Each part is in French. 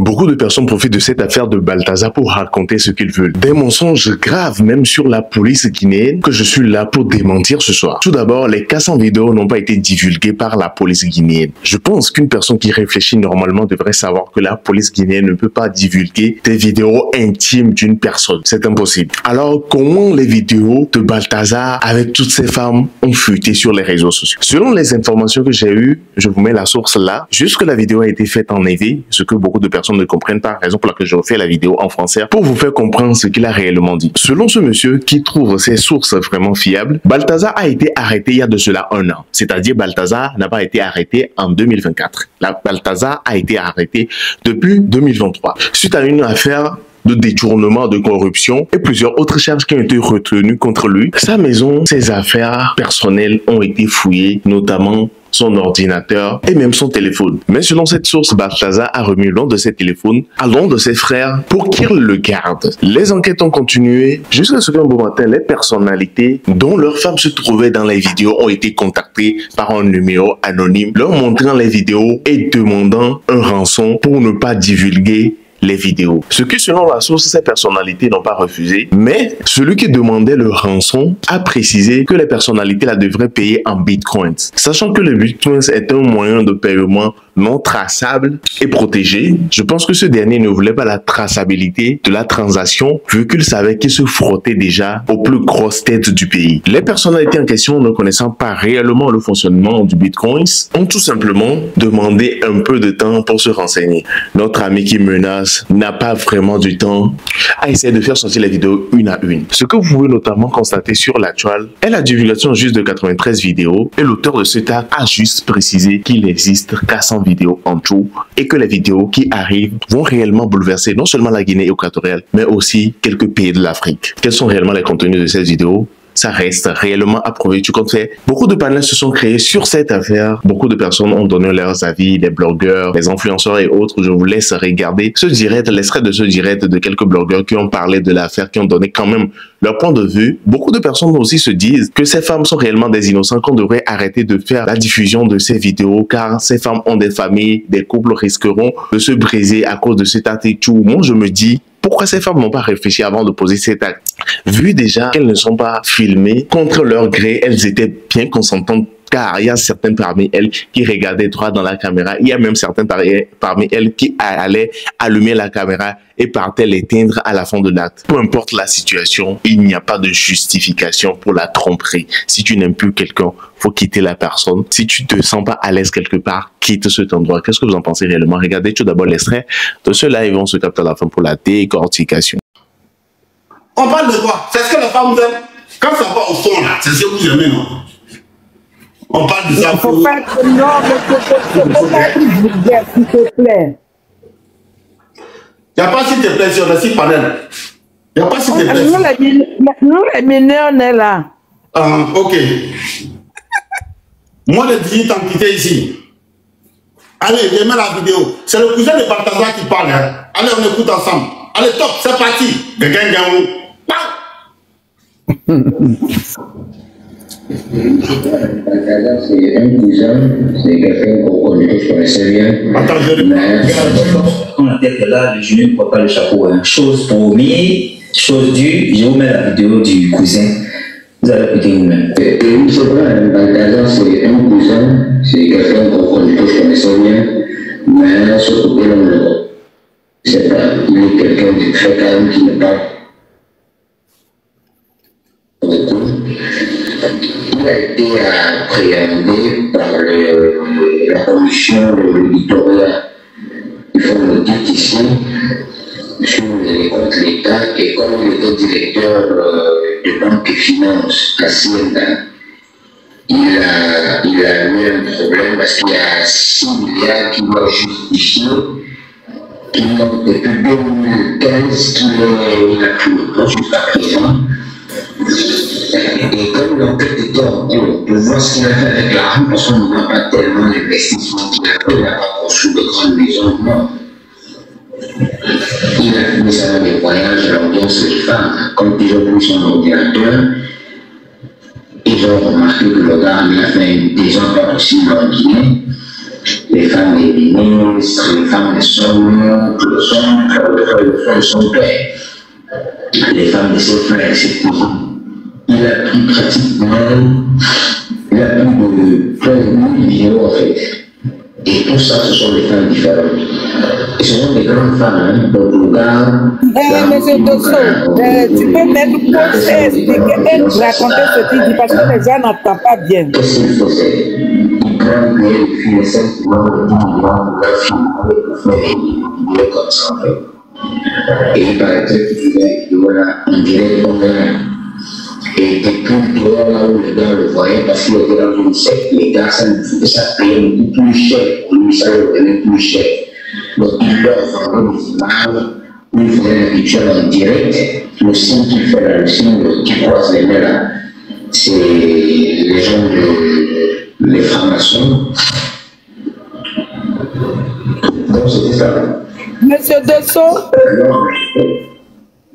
Beaucoup de personnes profitent de cette affaire de Balthazar pour raconter ce qu'ils veulent. Des mensonges graves même sur la police guinéenne que je suis là pour démentir ce soir. Tout d'abord, les 400 vidéos n'ont pas été divulguées par la police guinéenne. Je pense qu'une personne qui réfléchit normalement devrait savoir que la police guinéenne ne peut pas divulguer des vidéos intimes d'une personne. C'est impossible. Alors, comment les vidéos de Balthazar avec toutes ces femmes ont fuité sur les réseaux sociaux? Selon les informations que j'ai eues, je vous mets la source là, juste que la vidéo a été faite en EV, ce que beaucoup de personnes ne comprennent pas, raison pour laquelle je refais la vidéo en français pour vous faire comprendre ce qu'il a réellement dit. Selon ce monsieur qui trouve ses sources vraiment fiables, Balthazar a été arrêté il y a de cela 1 an. C'est-à-dire Balthazar n'a pas été arrêté en 2024. Balthazar a été arrêté depuis 2023 suite à une affaire de détournement, de corruption et plusieurs autres charges qui ont été retenues contre lui. Sa maison, ses affaires personnelles ont été fouillées, notamment son ordinateur et même son téléphone. Mais selon cette source, Balthazar a remis l'un de ses téléphones à l'un de ses frères pour qu'il le garde. Les enquêtes ont continué jusqu'à ce qu'un beau matin, les personnalités dont leurs femmes se trouvaient dans les vidéos ont été contactées par un numéro anonyme, leur montrant les vidéos et demandant un rançon pour ne pas divulguer les vidéos. Ce qui, selon la source, ces personnalités n'ont pas refusé, mais celui qui demandait le rançon a précisé que les personnalités la devraient payer en bitcoins. Sachant que le bitcoin est un moyen de paiement non traçable et protégé, je pense que ce dernier ne voulait pas la traçabilité de la transaction vu qu'il savait qu'il se frottait déjà aux plus grosses têtes du pays. Les personnalités en question, ne connaissant pas réellement le fonctionnement du bitcoin, ont tout simplement demandé un peu de temps pour se renseigner. Notre ami qui menace n'a pas vraiment du temps à essayer de faire sortir les vidéos une à une. Ce que vous pouvez notamment constater sur la toile est la divulgation juste de 93 vidéos et l'auteur de cet acte a juste précisé qu'il existe 400 vidéos en tout et que les vidéos qui arrivent vont réellement bouleverser non seulement la Guinée équatoriale mais aussi quelques pays de l'Afrique. Quels sont réellement les contenus de ces vidéos? Ça reste réellement à prouver. Tu comptes faire. Beaucoup de panels se sont créés sur cette affaire. Beaucoup de personnes ont donné leurs avis, les blogueurs, les influenceurs et autres. Je vous laisse regarder ce direct, l'extrait de ce direct de quelques blogueurs qui ont parlé de l'affaire, qui ont donné quand même leur point de vue. Beaucoup de personnes aussi se disent que ces femmes sont réellement des innocents, qu'on devrait arrêter de faire la diffusion de ces vidéos car ces femmes ont des familles, des couples risqueront de se briser à cause de cet acte et tout. Moi, je me dis, pourquoi ces femmes n'ont pas réfléchi avant de poser cet acte? Vu déjà qu'elles ne sont pas filmées, contre leur gré, elles étaient bien consentantes car il y a certaines parmi elles qui regardaient droit dans la caméra. Il y a même certaines parmi elles qui allaient allumer la caméra et partaient l'éteindre à la fin de l'acte. Peu importe la situation, il n'y a pas de justification pour la tromperie. Si tu n'aimes plus quelqu'un, faut quitter la personne. Si tu te sens pas à l'aise quelque part, quitte cet endroit. Qu'est-ce que vous en pensez réellement? Regardez tout d'abord l'extrait de ce live. On se capte à la fin pour la décortication. On parle de quoi? C'est ce que les femmes aiment. Quand ça va au fond là, c'est ce que vous aimez, non? On parle de ça. Il ne faut pas être non, mais faut pas être vulgaire, s'il te plaît. Il n'y a pas s'il te plaît sur le site panel. Il n'y a pas s'il te plaît. Nous les mineurs, on est là. Ok. Moi, les 18 ans quitté ici. Allez, je mets la vidéo. C'est le cousin de Balthazar qui parle. Hein. Allez, on écoute ensemble. Allez, top, c'est parti. De gang. Balthazar, c'est un cousin, c'est quelqu'un qu'on connaissait bien. Quand la tête est là, le genou ne prend pas le chapeau. Hein. Chose promise, chose due, je vous mets la vidéo du cousin. Vous allez écouter vous-même. C'est vrai, Balthazar, c'est un cousin, c'est quelqu'un qu'on connaissait bien, mais ce côté-là, on le c'est pas, il est quelqu'un de très calme qui n'est pas beaucoup. Il a été appréhendé par la commission de l'éditorial. Il faut le dire ici, sur les comptes de l'État, et comme il était directeur de banque et finance à Siena, il a eu un problème parce qu'il y a 6 milliards qui doivent justifier qu'il a depuis 2015 qu'il a pris le plan jusqu'à présent. Et comme l'enquête était en cours, de voir ce qu'il a fait avec l'argent, parce qu'on ne voit pas tellement l'investissement qu'il a fait, il n'a pas construit de grandes maisons, non. Il a mis ça dans des voyages, l'ambiance des femmes, quand ils ont pris son ordinateur, ils ont remarqué que le gars a fait des emplois possibles en Guinée. les femmes des ministres, les femmes des soignants, tous les frères de son père, les femmes de ses frères et ses cousins. Il a pris pratiquement, il a plus de plein de vidéos en fait. Et tout ça, ce sont des femmes différentes. Et ce sont des grandes femmes, hein, donc le gars... Monsieur Dosso, tu peux mettre pause et expliquer et raconter ce qu'il dit parce que les gens n'entendent pas bien. Qu'est-ce qu'il faisait? Il prend des filles simplement de 10 millions pour leur film pour faire des vidéos comme ça en fait. Et il paraît que il y a des vidéos là, on dirait qu'on a... Et depuis dehors là où les gars le voyaient, parce qu'il était dans une secte, les gars, ça payait beaucoup plus cher. Pour lui, ça le donnait plus cher. Donc, il leur vendait des images, où il faisait des rituels en direct. Le signe qu'il fait là, le signe qui croise les mains là, c'est les gens les francs-maçons. Donc, c'était ça. Monsieur Dosso,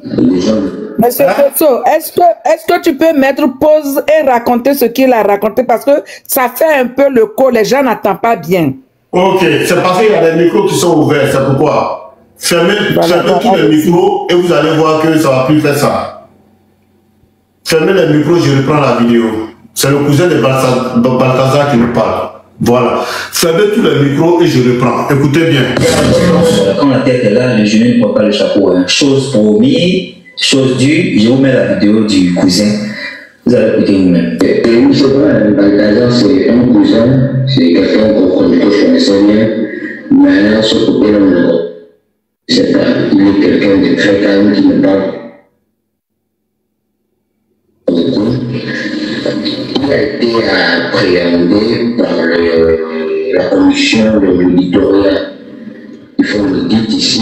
Les gens. Monsieur Dosso, est-ce que tu peux mettre pause et raconter ce qu'il a raconté parce que ça fait un peu le coup, les gens n'entendent pas bien. Ok, c'est parce qu'il y a des micros qui sont ouverts, c'est pourquoi. Fermez tous les micros et vous allez voir que ça va plus faire ça. Fermez les micros, je reprends la vidéo. C'est le cousin de Balthazar qui nous parle. Voilà. Fermez tous les micros et je reprends. Écoutez bien. Quand la tête est là, le genou ne prend pas le chapeau. Hein. Chose promise, chose due, je vous mets la vidéo du cousin. Vous allez écouter vous-même. Et oui, c'est vrai, Balthazar, c'est un cousin, c'est quelqu'un que je connaissais bien, mais là, ce côté-là, c'est pas, il est quelqu'un de très calme qui me parle beaucoup. Il a été appréhendé par la commission de l'éditorial. Ils font l'audit ici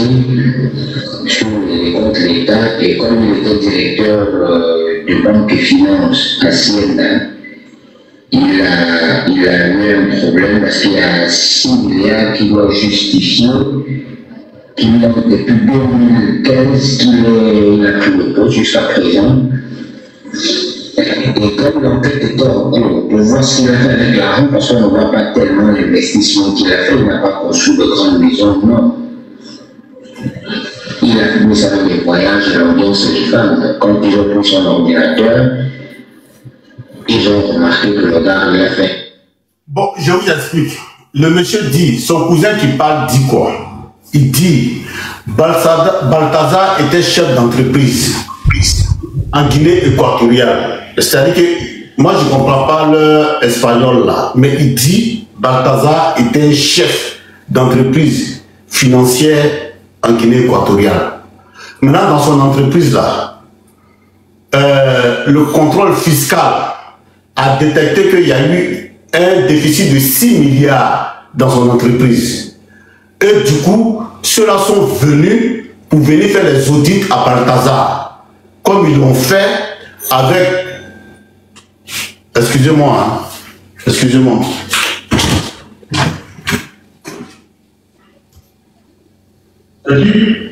sur les comptes de l'État et comme il était directeur de banque et finance à Siena, il a eu un problème parce qu'il y a 6 milliards qui doivent justifier qu'il a depuis 2015 qu'il a pris le poste jusqu'à présent. Et comme l'enquête était en cours pour voir ce qu'il a fait avec l'argent, parce qu'on ne voit pas tellement l'investissement qu'il a fait, il n'a pas construit de grandes maisons, non. Il a fait ça dans des voyages, l'ambiance des femmes. Quand ils ont pris son ordinateur, ils ont remarqué que le gars l'a fait. Bon, je vous explique. Le monsieur dit, son cousin qui parle dit quoi? Il dit, Balthazar était chef d'entreprise en Guinée équatoriale. C'est-à-dire que moi je ne comprends pas l'espagnol là, mais il dit Balthazar était un chef d'entreprise financière en Guinée équatoriale. Maintenant dans son entreprise là, le contrôle fiscal a détecté qu'il y a eu un déficit de 6 milliards dans son entreprise. Et du coup, ceux-là sont venus pour venir faire les audits à Balthazar, comme ils l'ont fait avec... Excusez-moi, hein. Excusez-moi. Salut.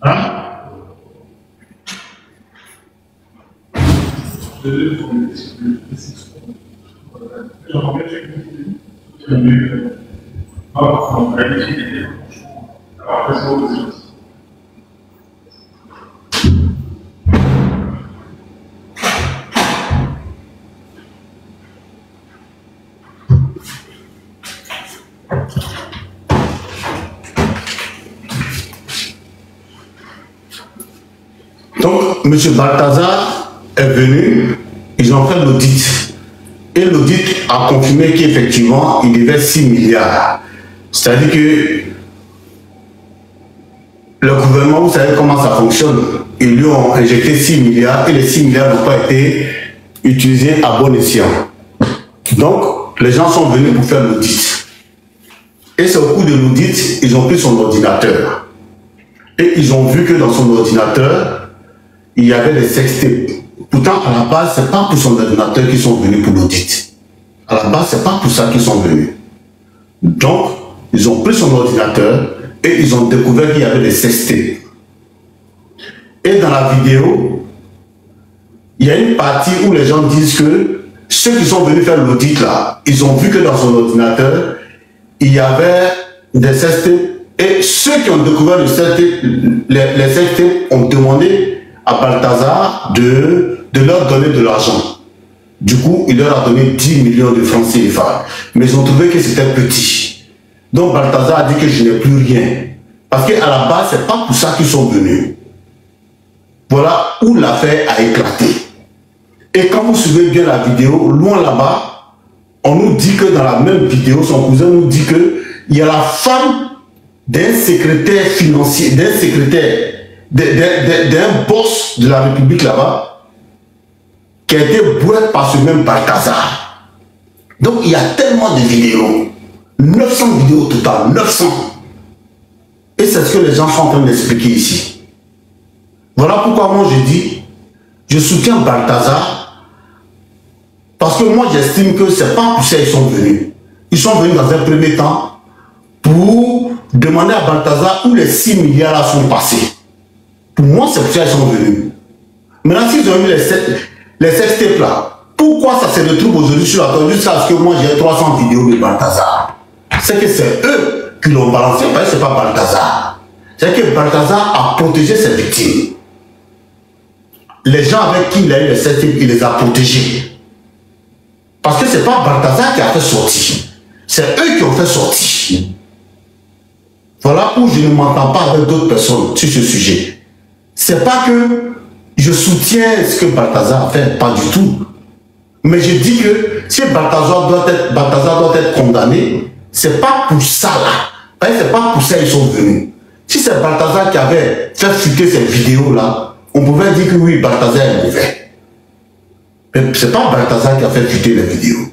Hein? Donc, M. Balthazar est venu, ils ont fait l'audit. Et l'audit a confirmé qu'effectivement, il devait 6 milliards. C'est-à-dire que le gouvernement, vous savez comment ça fonctionne. Ils lui ont injecté 6 milliards et les 6 milliards n'ont pas été utilisés à bon escient. Donc, les gens sont venus pour faire l'audit. Et c'est au cours de l'audit, ils ont pris son ordinateur. Et ils ont vu que dans son ordinateur, il y avait des sextapes. Pourtant, à la base, ce n'est pas pour son ordinateur qu'ils sont venus pour l'audit. À la base, ce n'est pas pour ça qu'ils sont venus. Donc, ils ont pris son ordinateur et ils ont découvert qu'il y avait des sextapes. Et dans la vidéo, il y a une partie où les gens disent que ceux qui sont venus faire l'audit là, ils ont vu que dans son ordinateur, il y avait des sextapes et ceux qui ont découvert les sextapes ont demandé à Balthazar de leur donner de l'argent. Du coup, il leur a donné 10 millions de francs CFA. Mais ils ont trouvé que c'était petit. Donc Balthazar a dit que je n'ai plus rien. Parce qu'à la base, c'est pas pour ça qu'ils sont venus. Voilà où l'affaire a éclaté. Et quand vous suivez bien la vidéo, loin là-bas, on nous dit que dans la même vidéo, son cousin nous dit que il y a la femme d'un secrétaire financier, d'un secrétaire, d'un boss de la République là-bas, qui a été bourré par ce même Balthazar. Donc il y a tellement de vidéos, 900 vidéos au total, 900. Et c'est ce que les gens sont en train d'expliquer ici. Voilà pourquoi moi je dis, je soutiens Balthazar, parce que moi j'estime que c'est pas pour ça qu'ils sont venus. Ils sont venus dans un premier temps pour demander à Balthazar où les 6 milliards là sont passés. Pour moi c'est pour ça qu'ils sont venus. Maintenant s'ils ont eu les sextapes là, pourquoi ça se retrouve aujourd'hui sur la toile jusqu'à ce que moi j'ai 300 vidéos de Balthazar? C'est que c'est eux qui l'ont balancé, parce que c'est pas Balthazar. C'est que Balthazar a protégé ses victimes. Les gens avec qui il a eu les sextapes, il les a protégés. Parce que c'est pas Balthazar qui a fait sortir. C'est eux qui ont fait sortir. Voilà où je ne m'entends pas avec d'autres personnes sur ce sujet. C'est pas que je soutiens ce que Balthazar a fait, pas du tout. Mais je dis que si Balthazar doit être condamné, c'est pas pour ça là. C'est pas pour ça qu'ils sont venus. Si c'est Balthazar qui avait fait fuiter ces vidéos là, on pouvait dire que oui, Balthazar est mauvais. Mais c'est pas Balthazar qui a fait fuiter les vidéos.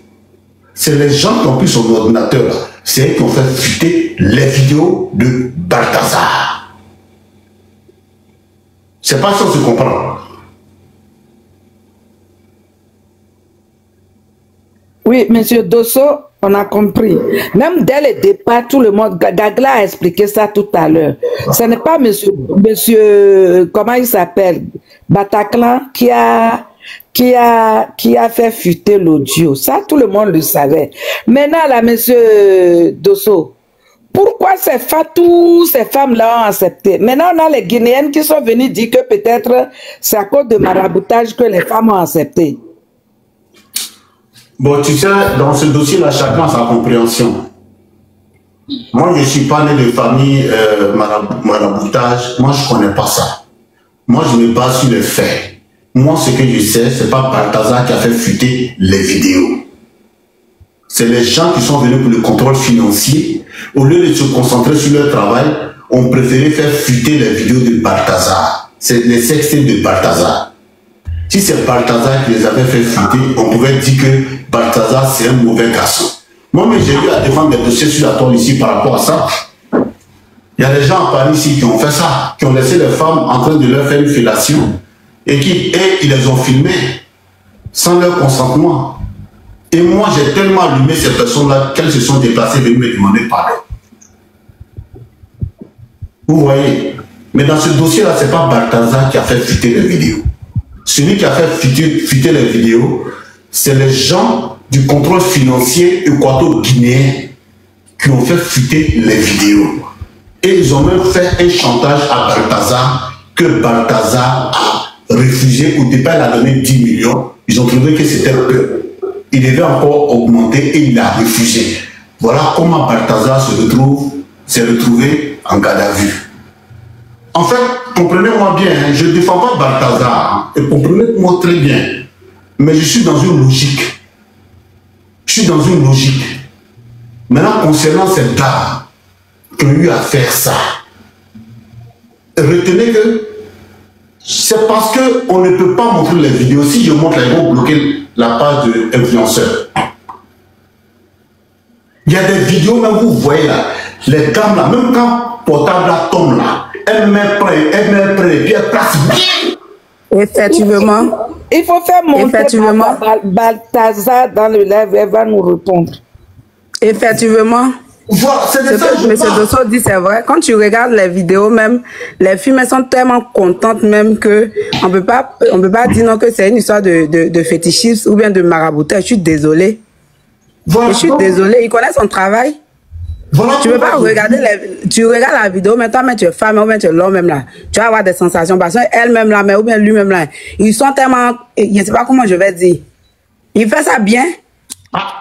C'est les gens qui ont pris son ordinateur là. C'est eux qui ont fait fuiter les vidéos de Balthazar. C'est pas ça que je comprends. Oui, monsieur Dosso, on a compris. Même dès le départ, tout le monde, Gagla a expliqué ça tout à l'heure. Ce n'est pas monsieur, comment il s'appelle, Bataclan qui a fait fuiter l'audio. Ça, tout le monde le savait. Maintenant, là, monsieur Dosso, pourquoi toutes ces femmes-là ont accepté? Maintenant, on a les Guinéennes qui sont venues dire que peut-être c'est à cause de maraboutage que les femmes ont accepté. Bon, tu sais, dans ce dossier-là, chacun a sa compréhension. Moi, je ne suis pas né de famille maraboutage. Moi, je ne connais pas ça. Moi, je me base sur les faits. Moi, ce que je sais, ce n'est pas Balthazar qui a fait fuiter les vidéos. C'est les gens qui sont venus pour le contrôle financier. Au lieu de se concentrer sur leur travail, ont préféré faire fuiter les vidéos de Balthazar. C'est les sextapes de Balthazar. Si c'est Balthazar qui les avait fait fuiter, on pouvait dire que Balthazar c'est un mauvais garçon. Moi, mais j'ai eu à défendre des dossiers sur la toile ici par rapport à ça. Il y a des gens à Paris ici qui ont fait ça, qui ont laissé les femmes en train de leur faire une fellation et ils les ont filmées sans leur consentement. Et moi, j'ai tellement allumé ces personnes-là qu'elles se sont déplacées venues me demander pardon. Vous voyez? Mais dans ce dossier-là, c'est pas Balthazar qui a fait fuiter les vidéos. Celui qui a fait fuiter les vidéos, c'est les gens du contrôle financier équato-guinéen qui ont fait fuiter les vidéos. Et ils ont même fait un chantage à Balthazar que Balthazar a refusé. Au départ, il a donné 10 millions. Ils ont trouvé que c'était peu. Il devait encore augmenter et il a refusé. Voilà comment Balthazar s'est retrouvé en garde à vue. En fait, comprenez-moi bien, hein, je ne défends pas Balthazar, hein, et comprenez-moi très bien, mais je suis dans une logique. Je suis dans une logique. Maintenant, concernant cette dame qui a eu à faire ça, retenez que c'est parce qu'on ne peut pas montrer les vidéos. Si je montre, ils vont bloquer la page de l'influenceur. Il y a des vidéos, même vous voyez là, les dames là, même quand portable là tombe là, elle met près, et puis elle place bien. Effectivement. Il faut faire monter Balthazar dans le live, elle va nous répondre. Effectivement. Voilà, c'est de ça que je M. Dosso dit, c'est vrai. Quand tu regardes les vidéos, même, les filles, elles sont tellement contentes même que on peut pas dire non que c'est une histoire de fétichisme ou bien de maraboutage. Je suis désolée. Voilà, je suis désolée. Il connaît son travail. Voilà, tu peux pas regarder tu regardes la vidéo, mais toi, mais tu es femme, ou bien tu es l'homme même là. Tu vas avoir des sensations parce qu'elle-même là, mais ou bien lui-même là. Ils sont tellement, je sais pas comment je vais dire. Il fait ça bien.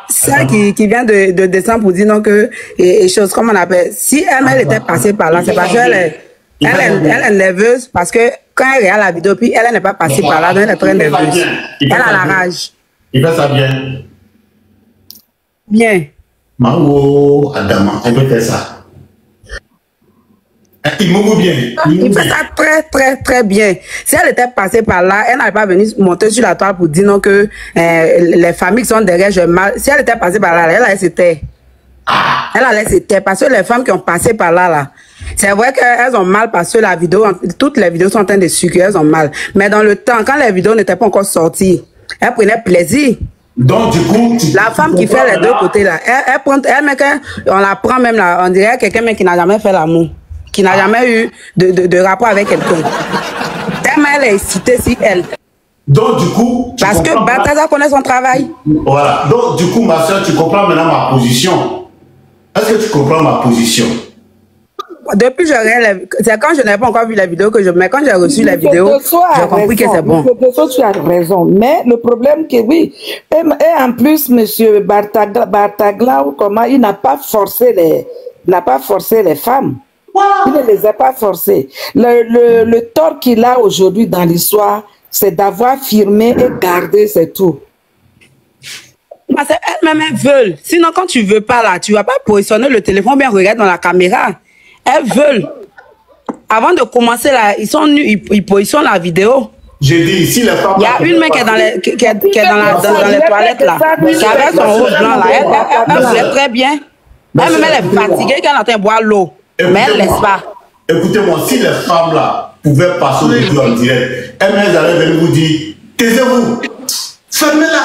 Celle qui vient de descendre pour dire non que, et choses comme on appelle. Si elle était passée par là, c'est parce qu'elle est nerveuse parce que quand elle regarde la vidéo, puis elle n'est pas passée par là, donc elle est très nerveuse. Elle a la rage. Il fait ça bien. Bien. Mao Adama, elle peut faire ça. Il mouille bien. Il fait ça très, très, très bien. Si elle était passée par là, elle n'allait pas venir monter sur la toile pour dire non que les familles qui sont derrière, je mal. Si elle était passée par là, elle allait se taire. Elle allait se taire parce que les femmes qui ont passé par là, c'est vrai qu'elles ont mal parce que la vidéo, toutes les vidéos sont en train de circuler, elles ont mal. Mais dans le temps, quand les vidéos n'étaient pas encore sorties, elles prenaient plaisir. Donc, du coup, la femme qui fait les deux côtés là, on la prend même là, on dirait quelqu'un qui n'a jamais fait l'amour, qui n'a jamais eu de rapport avec quelqu'un. Tellement elle est excitée si elle. Donc, du coup, parce que Balthazar connaît son travail. Voilà. Donc, du coup, ma soeur, tu comprends maintenant ma position. Est-ce que tu comprends ma position? Depuis c'est quand je n'ai pas encore vu la vidéo que mais quand j'ai reçu la vidéo, j'ai compris que c'est bon. Tu as raison, mais le problème que oui, et en plus, monsieur Bartagla, comment il n'a pas forcé les femmes. Il ne les a pas forcées. Le tort qu'il a aujourd'hui dans l'histoire, c'est d'avoir firmé et gardé, c'est tout. Parce qu'elles-mêmes, elles veulent. Sinon, quand tu veux pas là, tu vas pas positionner le téléphone, bien regarde dans la caméra. Elles veulent. Avant de commencer là, ils sont nus, ils positionnent la vidéo. J'ai dit ici les femmes. Il y a une main qui est dans les toilettes là, qui avait son rose blanc là. Elle voulait très bien. Elle-même, elle est fatiguée quand elle entend boire l'eau. Mais elle laisse pas. Écoutez-moi, si les femmes là pouvaient passer au vidéo en direct, elles allaient venir vous dire, taisez-vous, fermez-la.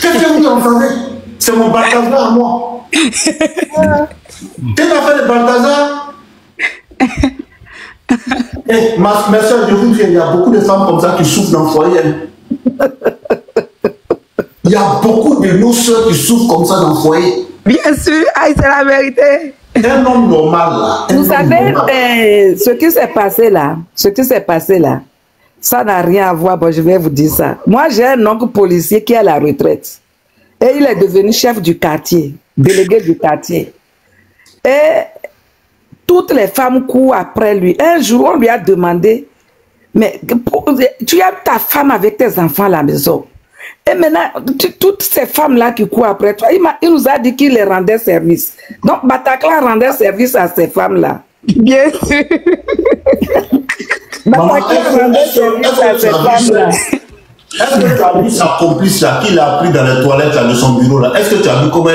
Qu'est-ce que vous entendez? C'est mon Balthazar à moi. T'es l'affaire de Balthazar. Ma soeur, je vous dis, il y a beaucoup de femmes comme ça qui souffrent dans le foyer. Il y a beaucoup de nos soeurs qui souffrent comme ça dans le foyer. Bien sûr, c'est la vérité. Un homme normal là. Vous savez, ce qui s'est passé là, ça n'a rien à voir. Bon, je vais vous dire ça. Moi, j'ai un oncle policier qui est à la retraite. Et il est devenu chef du quartier, délégué du quartier. Et toutes les femmes courent après lui. Un jour, on lui a demandé, mais tu as ta femme avec tes enfants à la maison. Et maintenant, toutes ces femmes-là qui courent après toi, il nous a dit qu'il les rendait service. Donc, Bataclan rendait service à ces femmes-là. Bien sûr. Bataclan rendait service à ces femmes-là. Est-ce que tu as vu sa complice là, qu'il a pris dans les toilettes là, de son bureau là? Est-ce que tu as vu comment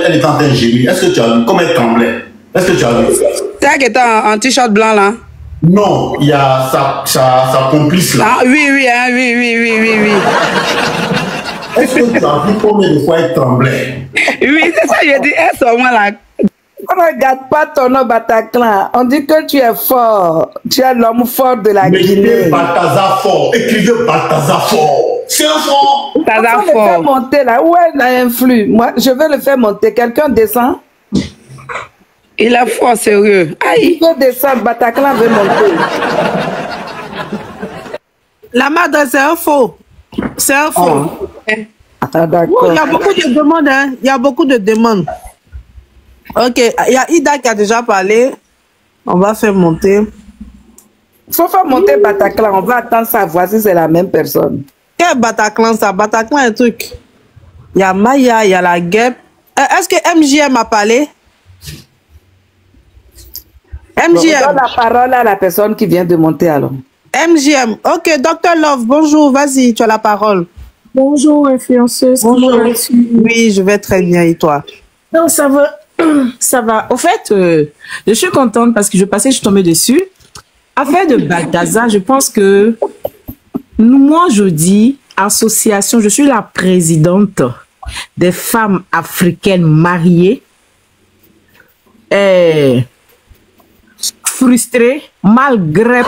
elle est en train de gémir? Est-ce que tu as vu comment elle tremblait? Est-ce que tu as vu? C'est elle qui était en t-shirt blanc là? Non, il y a sa complice là. Ah oui. Est-ce que tu as vu combien de fois elle tremblait? Oui, c'est ça, je dis, elle sont moi là. On ne regarde pas ton nom Bataclan. On dit que tu es fort. Tu es l'homme fort de la Guinée. Balthazar fort. Écrivez Balthazar fort. C'est un fort. Balthazar fort. On le fait monter là. Où elle a influe? Moi, je vais le faire monter. Quelqu'un descend? Il est fort, sérieux. Aïe. Il veut descendre. Bataclan veut monter. La madre, c'est un faux. C'est un faux. Ah, d'accord. Il y a beaucoup de demandes. Hein? Il y a beaucoup de demandes. Ok, il y a Ida qui a déjà parlé. On va faire monter. Il faut faire monter Bataclan. On va attendre ça, voir si c'est la même personne. Quel Bataclan ça? Bataclan est un truc. Il y a Maya, il y a la guêpe. Est-ce que MJM a parlé? MJM. On donne la parole à la personne qui vient de monter alors. MJM. Ok, Dr Love, bonjour. Vas-y, tu as la parole. Bonjour, influenceuse. Bonjour. Oui, je vais très bien. Et toi? Non, ça va. Ça va. Au fait, je suis contente parce que je suis tombée dessus. Affaire de Balthazar, je pense que moi, je dis association, je suis la présidente des femmes africaines mariées, frustrées, malgré,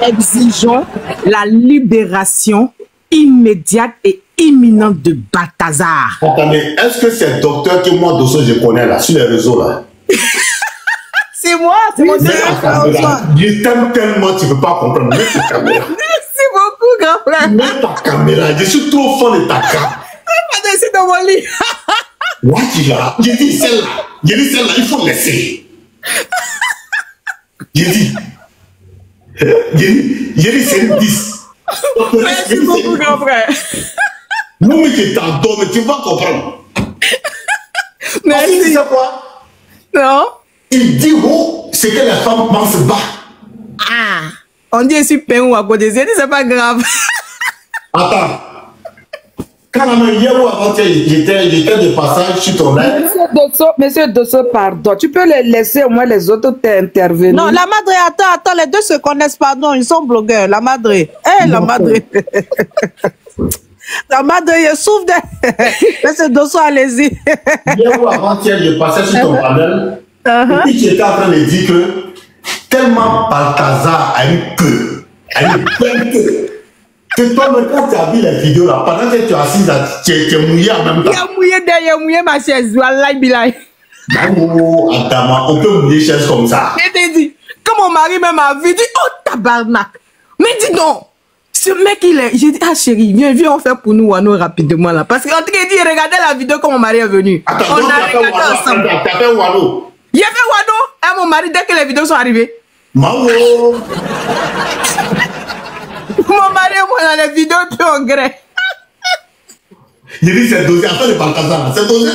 exigeons la libération immédiate et imminente de Balthazar. Attendez, est-ce que c'est le docteur que moi, Dosso, je connais là, sur les réseaux là? C'est moi, c'est mon caméra. Je t'aime tellement, tu ne peux pas comprendre. Mets ta caméra. Merci beaucoup, grand frère. Mets ta caméra. Je suis trop fan de ta caméra. Pas dessus dans mon lit. Moi qui là, j'ai dit celle-là. J'ai dit celle-là, il faut laisser. J'ai dit c'est une 10. Merci beaucoup, grand frère. Non, mais je t'adore, mais tu vas comprendre. Merci. Tu sais quoi? Non. Il dit oh, c'est que les femmes pensent bas. Ah. On dit je suis pein ou à côté, c'est pas grave. Attends. Quand la main hier ou avant-hier, j'étais de passage sur ton live. Monsieur Dosso, pardon. Tu peux les laisser au moins les autres t'intervenir. Non, la madre, attends, les deux se connaissent pas. Non, ils sont blogueurs. La madre. La madre. La madre, il souffre de... Monsieur Dosso, allez-y. Hier ou avant-hier, je passais sur ton panel. Et puis tu étais en train de dire que tellement Balthazar a une queue, a une belle queue, que toi-même, quand tu as vu les vidéos là, pendant que tu es assise là, tu es mouillé en même temps. Il a mouillé derrière, mouillé ma chaise. Wallahi bilahi. Oh, Adama, on peut mouiller chaise comme ça. Je t'ai dit, quand mon mari même a vu, il dit, oh tabarnak. Mais dis donc, ce mec il est. J'ai dit, ah chérie, viens, on fait pour nous Wano rapidement là. Parce qu'en tout cas, il dit, regardez la vidéo quand mon mari est venu. Attends, on a regardé ensemble. T'as fait Wano. Il a fait Wano à mon mari dès que les vidéos sont arrivées. Mao. Mon mari et moi dans les vidéos, puis on grès. Il dit, c'est dosé, après le Balthazar, c'est dosé.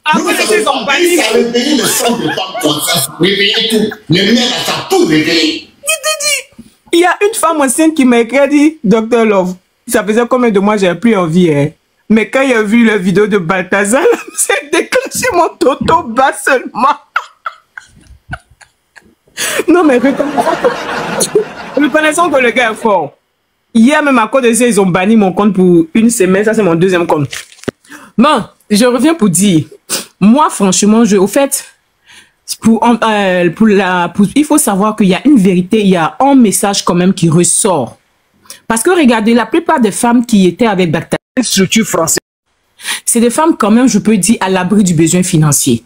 Après, c'est son panique. Ça réveille le sang de femme comme ça, ça réveille tout. Les mères, ça a tout réveillé. Il y a une femme enceinte qui m'a écrit, dit, Dr Love, ça faisait combien de mois j'ai plus envie, hein. Mais quand il a vu la vidéo de Balthazar, c'est déclenché mon toto bas seulement. Non, mais reconnaissons que le gars est fort. Hier, même à cause de ça, ils ont banni mon compte pour une semaine. Ça, c'est mon deuxième compte. Bon, je reviens pour dire, moi, franchement, au fait, il faut savoir qu'il y a une vérité, il y a un message quand même qui ressort. Parce que regardez, la plupart des femmes qui étaient avec Balthazar, structure française, c'est des femmes quand même, je peux dire, à l'abri du besoin financier.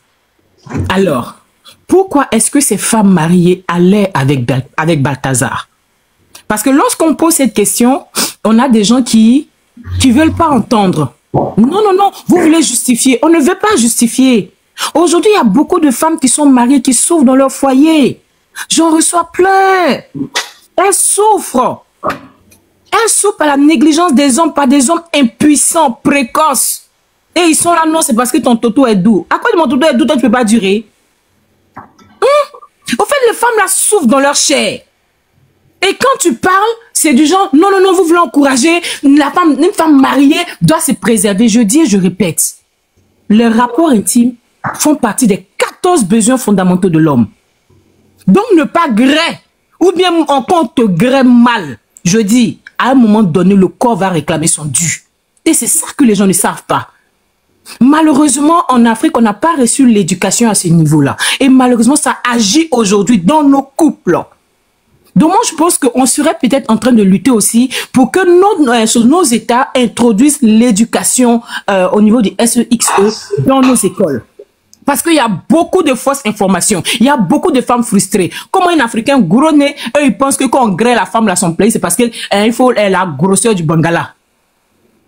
Alors, pourquoi est-ce que ces femmes mariées allaient avec Balthazar? Parce que lorsqu'on pose cette question, on a des gens qui veulent pas entendre. Non, non, non, vous voulez justifier. On ne veut pas justifier. Aujourd'hui, il y a beaucoup de femmes qui sont mariées, qui souffrent dans leur foyer. J'en reçois plein. Elles souffrent. Elles souffrent à la négligence des hommes, par des hommes impuissants, précoces. Et ils sont là, non, c'est parce que ton toto est doux. À quoi mon toto est doux, toi, tu ne peux pas durer? Au fait, les femmes là souffrent dans leur chair. Et quand tu parles, c'est du genre, non, non, non, vous voulez encourager, une femme mariée doit se préserver. Je dis et je répète, les rapports intimes font partie des 14 besoins fondamentaux de l'homme. Donc ne pas gré, ou bien encore on te gré mal. Je dis, à un moment donné, le corps va réclamer son dû. Et c'est ça que les gens ne savent pas. Malheureusement, en Afrique, on n'a pas reçu l'éducation à ce niveau-là. Et malheureusement, ça agit aujourd'hui dans nos couples. Donc moi, je pense qu'on serait peut-être en train de lutter aussi pour que nos États introduisent l'éducation au niveau du SEXE dans nos écoles. Parce qu'il y a beaucoup de fausses informations. Il y a beaucoup de femmes frustrées. Comment un Africain gros nez, eux, ils pensent que quand on grêle la femme à son place, c'est parce qu'il faut la grosseur du Bangala.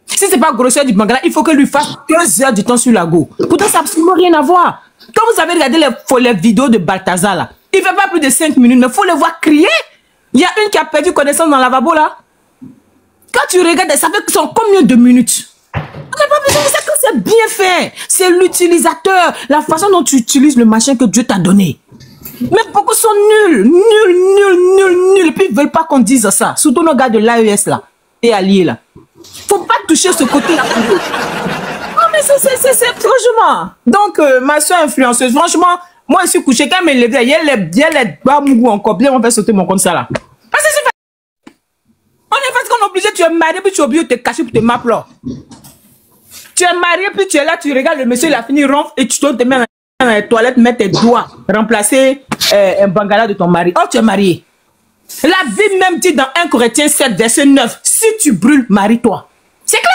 Si c'est pas grosseur du Bangala, il faut que lui fasse 2 heures du temps sur la go. Pourtant, ça n'a absolument rien à voir. Quand vous avez regardé les vidéos de Balthazar, là, il ne fait pas plus de 5 minutes, mais il faut le voir crier. Il y a une qui a perdu connaissance dans le lavabo, là. Quand tu regardes, ça fait combien de minutes? On n'a pas besoin de ça quand c'est bien fait. C'est l'utilisateur, la façon dont tu utilises le machin que Dieu t'a donné. Mais beaucoup sont nuls, nuls. Et puis ils ne veulent pas qu'on dise ça. Surtout nos gars de l'AES, là, et alliés, là. Faut pas toucher ce côté-là. Non, mais c'est franchement. Donc, ma soeur influenceuse, franchement, moi, je suis couché, quand même, il y a les bas mougou encore. Bien, on va sauter mon compte ça là. Parce que c'est fait. On est fait qu'on est obligé, tu es marié, puis tu es obligé de te cacher pour te mapler. Tu es marié, puis tu es là, tu regardes le monsieur, il a fini ronfle, et tu dois te mettre dans les toilettes, mettre tes doigts, remplacer un bangala de ton mari. Oh, tu es marié. La Bible même dit dans 1 Corinthiens 7, verset 9, si tu brûles, marie-toi. C'est clair.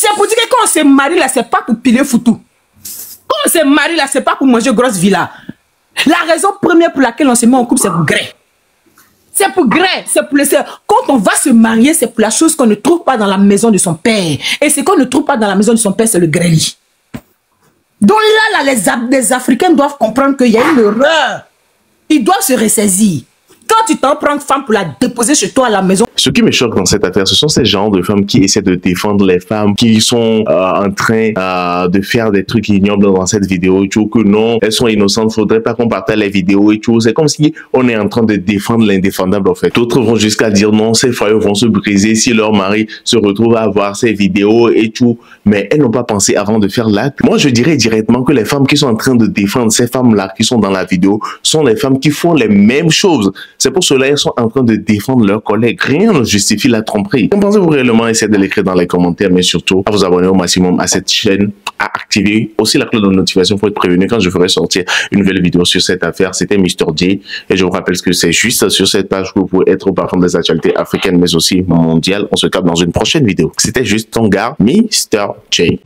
C'est pour dire que quand on se marie là, c'est pas pour piler foutu. Quand on se marie là, c'est pas pour manger grosse villa. La raison première pour laquelle on se met en couple, c'est pour gré. C'est pour gré, c'est pour laisser. Quand on va se marier, c'est pour la chose qu'on ne trouve pas dans la maison de son père. Et ce qu'on ne trouve pas dans la maison de son père, c'est le gré-lit. Donc là, les Africains doivent comprendre qu'il y a une erreur. Ils doivent se ressaisir. Quand tu t'en prends une femme pour la déposer chez toi à la maison. Ce qui me choque dans cette affaire, ce sont ces genres de femmes qui essaient de défendre les femmes, qui sont en train de faire des trucs ignobles dans cette vidéo et tout, que non, elles sont innocentes, faudrait pas qu'on partage les vidéos et tout. C'est comme si on est en train de défendre l'indéfendable en fait. D'autres vont jusqu'à dire non, ces foyers vont se briser si leur mari se retrouve à voir ces vidéos et tout. Mais elles n'ont pas pensé avant de faire l'acte. Moi, je dirais directement que les femmes qui sont en train de défendre ces femmes-là qui sont dans la vidéo sont les femmes qui font les mêmes choses. C'est pour cela qu'elles sont en train de défendre leurs collègues. Rien ne justifie la tromperie. Qu'en pensez-vous réellement? Essayez de l'écrire dans les commentaires, mais surtout à vous abonner au maximum à cette chaîne, à activer aussi la cloche de notification pour être prévenu quand je ferai sortir une nouvelle vidéo sur cette affaire. C'était Mr. J et je vous rappelle que c'est juste sur cette page que vous pouvez être au parfum des actualités africaines mais aussi mondiales. On se capte dans une prochaine vidéo. C'était juste ton gars, Mr. J.